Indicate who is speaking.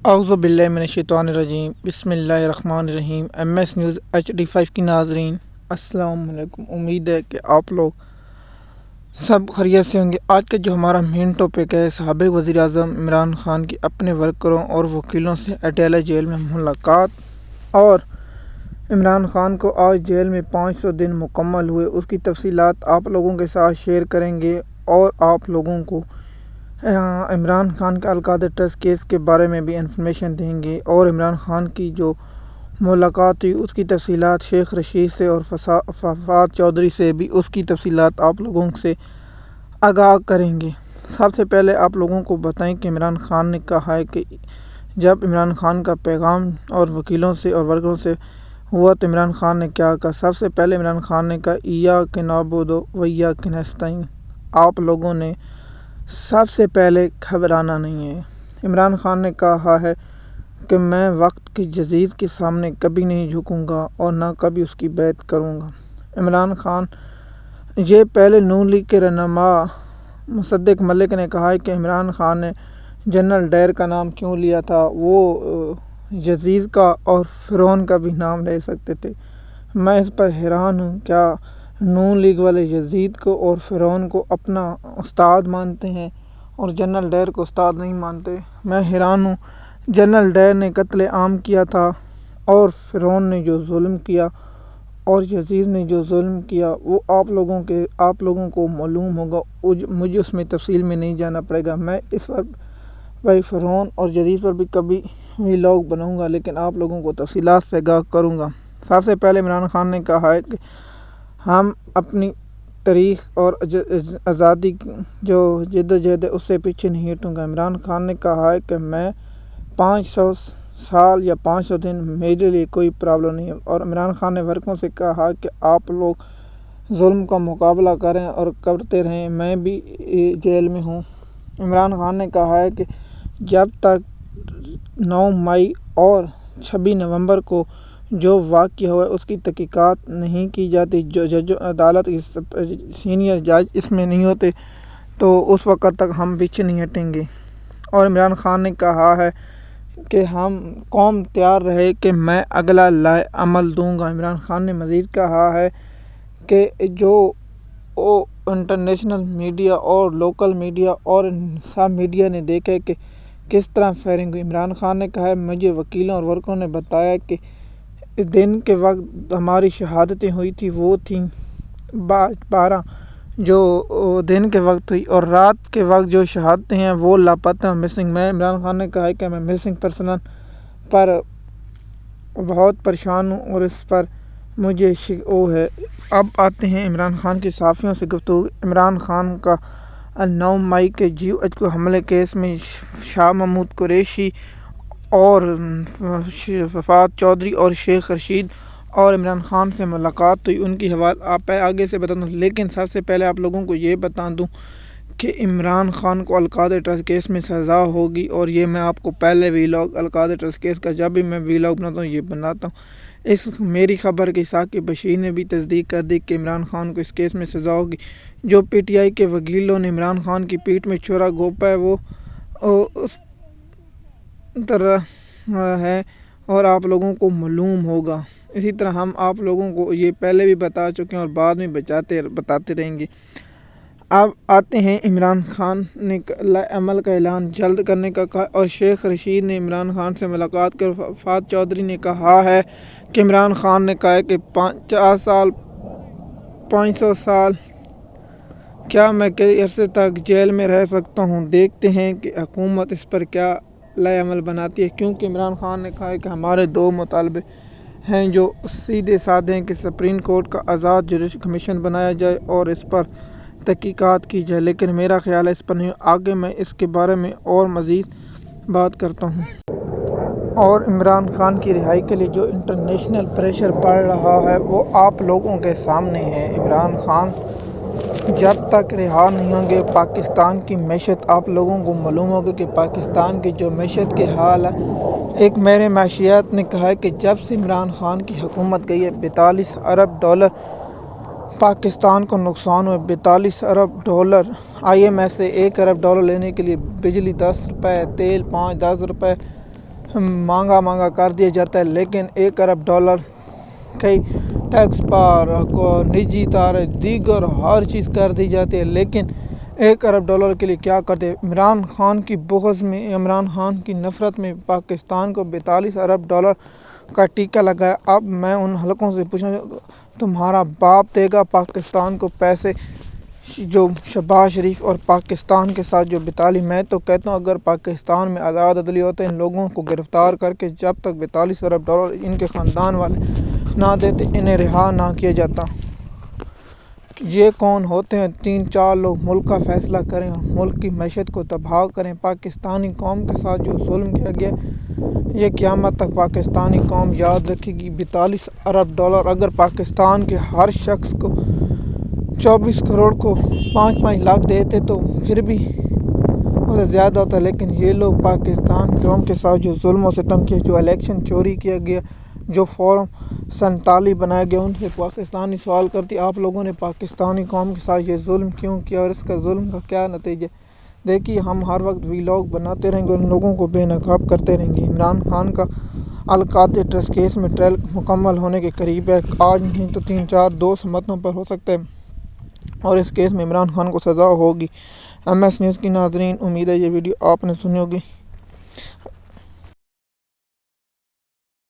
Speaker 1: اعوذ باللہ من الشیطان الرجیم، بسم اللہ الرحمن الرحیم۔ MS نیوز HD5 کی ناظرین السلام علیکم۔ امید ہے کہ آپ لوگ سب خیریت سے ہوں گے۔ آج کا جو ہمارا مین ٹاپک ہے، سابق وزیر اعظم عمران خان کی اپنے ورکروں اور وکیلوں سے اٹیلہ جیل میں ملاقات، اور عمران خان کو آج جیل میں 500 دن مکمل ہوئے، اس کی تفصیلات آپ لوگوں کے ساتھ شیئر کریں گے، اور آپ لوگوں کو عمران خان کا القادر ٹرسٹ کیس کے بارے میں بھی انفارمیشن دیں گے، اور عمران خان کی جو ملاقات ہوئی اس کی تفصیلات شیخ رشید سے اور فواد چودھری سے بھی اس کی تفصیلات آپ لوگوں سے آگاہ کریں گے۔ سب سے پہلے آپ لوگوں کو بتائیں کہ عمران خان نے کہا ہے کہ جب عمران خان کا پیغام اور وکیلوں سے اور ورکروں سے ہوا تو عمران خان نے کیا کہا۔ سب سے پہلے عمران خان نے کہا ایاک نعبد و ایاک نستعین، آپ لوگوں نے سب سے پہلے گھبرانا نہیں ہے۔ عمران خان نے کہا ہے کہ میں وقت کی جزیر کے سامنے کبھی نہیں جھکوں گا اور نہ کبھی اس کی بیعت کروں گا۔ عمران خان یہ پہلے نون لیگ کے رہنما مصدق ملک نے کہا ہے کہ عمران خان نے جنرل ڈائر کا نام کیوں لیا تھا، وہ یزید کا اور فرعون کا بھی نام لے سکتے تھے۔ میں اس پر حیران ہوں، کیا نون لیگ والے یزید کو اور فرعون کو اپنا استاد مانتے ہیں اور جنرل ڈائر کو استاد نہیں مانتے؟ میں حیران ہوں۔ جنرل ڈائر نے قتل عام کیا تھا، اور فرعون نے جو ظلم کیا اور یزید نے جو ظلم کیا وہ آپ لوگوں کو معلوم ہوگا، مجھے اس میں تفصیل میں نہیں جانا پڑے گا۔ میں اس پر فرعون اور یزید پر بھی کبھی ویلاگ بناؤں گا، لیکن آپ لوگوں کو تفصیلات سے آگاہ کروں گا۔ سب سے پہلے عمران خان نے کہا ہے کہ ہم اپنی تاریخ اور آزادی جو جدوجہد ہے اس سے پیچھے نہیں ہٹوں گا۔ عمران خان نے کہا ہے کہ میں 500 سال یا 500 دن میرے لیے کوئی پرابلم نہیں ہے، اور عمران خان نے ورکروں سے کہا کہ آپ لوگ ظلم کا مقابلہ کریں اور کرتے رہیں، میں بھی جیل میں ہوں۔ عمران خان نے کہا ہے کہ جب تک 9 مئی اور 26 نومبر کو جو واقعہ ہوا اس کی تحقیقات نہیں کی جاتی، جو عدالت کے سینئر جج اس میں نہیں ہوتے، تو اس وقت تک ہم پیچھے نہیں ہٹیں گے۔ اور عمران خان نے کہا ہے کہ ہم قوم تیار رہے کہ میں اگلا لائے عمل دوں گا۔ عمران خان نے مزید کہا ہے کہ جو انٹرنیشنل میڈیا اور لوکل میڈیا اور سب میڈیا نے دیکھا کہ کس طرح فائرنگ ہوئی، عمران خان نے کہا ہے مجھے وکیلوں اور ورکروں نے بتایا کہ دن کے وقت ہماری شہادتیں ہوئی تھی وہ تھیں 12 جو دن کے وقت ہوئی، اور رات کے وقت جو شہادتیں ہیں وہ لاپتہ مسنگ۔ میں عمران خان نے کہا ہے کہ میں مسنگ پرسن پر بہت پریشان ہوں، اور اس پر مجھے ہے۔ اب آتے ہیں عمران خان کی صحافیوں سے گفتگو۔ عمران خان کا 9 مئی کے GOH حملے کیس میں شاہ محمود قریشی اور فواد چودھری اور شیخ رشید اور عمران خان سے ملاقات ہوئی، ان کی حوالہ آپ آگے سے بتا دوں، لیکن سب سے پہلے آپ لوگوں کو یہ بتا دوں کہ عمران خان کو القادر ٹرسٹ کیس میں سزا ہوگی، اور یہ میں آپ کو پہلے ویلاگ القادر ٹرسٹ کیس کا جب بھی میں ویلاگ بناتا ہوں یہ بناتا ہوں۔ اس میری خبر کی ثاقب بشیر نے بھی تصدیق کر دی کہ عمران خان کو اس کیس میں سزا ہوگی۔ جو PTI کے وکیلوں نے عمران خان کی پیٹھ میں چھرا گھونپا ہے وہ اس طرح ہے، اور آپ لوگوں کو معلوم ہوگا۔ اسی طرح ہم آپ لوگوں کو یہ پہلے بھی بتا چکے ہیں اور بعد میں بتاتے رہیں گے۔ اب آتے ہیں عمران خان نے عمل کا اعلان جلد کرنے کا کہا، اور شیخ رشید نے عمران خان سے ملاقات کر فواد چودھری نے کہا ہے کہ عمران خان نے کہا ہے کہ 500 سال کیا میں کئی عرصے تک جیل میں رہ سکتا ہوں، دیکھتے ہیں کہ حکومت اس پر کیا لائے عمل بناتی ہے، کیونکہ عمران خان نے کہا ہے کہ ہمارے 2 مطالبے ہیں جو سیدھے سادے ہیں کہ سپریم کورٹ کا آزاد جوڈیشل کمیشن بنایا جائے اور اس پر تحقیقات کی جائے، لیکن میرا خیال ہے اس پر نہیں، آگے میں اس کے بارے میں اور مزید بات کرتا ہوں۔ اور عمران خان کی رہائی کے لیے جو انٹرنیشنل پریشر پڑ رہا ہے وہ آپ لوگوں کے سامنے ہے۔ عمران خان جب تک رہا نہیں ہوں گے، پاکستان کی معیشت آپ لوگوں کو معلوم ہوگا کہ پاکستان کی جو معیشت کے حال ہے۔ ایک میرے معاشیات نے کہا ہے کہ جب سے عمران خان کی حکومت گئی ہے 42 ارب ڈالر پاکستان کو نقصان ہوئے، 42 ارب ڈالر۔ IMF سے 1 ارب ڈالر لینے کے لیے بجلی 10 روپے، تیل 5-10 روپے مانگا کر دیا جاتا ہے، لیکن $1 ارب کئی ٹیکس پر نجی طار دیگر ہر چیز کر دی جاتی ہے، لیکن $1 ارب کے لیے کیا کرتے؟ عمران خان کی بغض میں، عمران خان کی نفرت میں پاکستان کو $42 ارب کا ٹیکہ لگایا۔ اب میں ان حلقوں سے پوچھنا چاہتا ہوں، تمہارا باپ دے گا پاکستان کو پیسے جو شہباز شریف اور پاکستان کے ساتھ جو بتالی؟ میں تو کہتا ہوں اگر پاکستان میں آزاد عدلیہ ہوتے ان لوگوں کو گرفتار کر کے جب تک $42 ارب ان کے خاندان والے نہ دیتے انہیں رہا نہ کیا جاتا۔ یہ کون ہوتے ہیں 3-4 لوگ ملک کا فیصلہ کریں اور ملک کی معیشت کو تباہ کریں؟ پاکستانی قوم کے ساتھ جو ظلم کیا گیا یہ قیامت تک پاکستانی قوم یاد رکھے گی۔ $42 ارب اگر پاکستان کے ہر شخص کو 24 کروڑ کو 5-5 لاکھ دیتے تو پھر بھی اسے زیادہ ہوتا، لیکن یہ لوگ پاکستان قوم کے ساتھ جو ظلم و ستم کیا، جو الیکشن چوری کیا گیا، جو فارم 47 بنایا گیا، ان سے پاکستانی سوال کرتی آپ لوگوں نے پاکستانی قوم کے ساتھ یہ ظلم کیوں کیا اور اس کا ظلم کا کیا نتیجہ؟ دیکھیے ہم ہر وقت ویلاگ بناتے رہیں گے اور ان لوگوں کو بے نقاب کرتے رہیں گے۔ عمران خان کا القاعدہ ٹرسٹ کیس میں ٹرائل مکمل ہونے کے قریب ہے، آج نہیں تو 3-4 سمتوں پر ہو سکتا ہے اور اس کیس میں عمران خان کو سزا ہوگی۔ MS نیوز کی ناظرین، امید ہے یہ ویڈیو آپ نے سنی ہوگی۔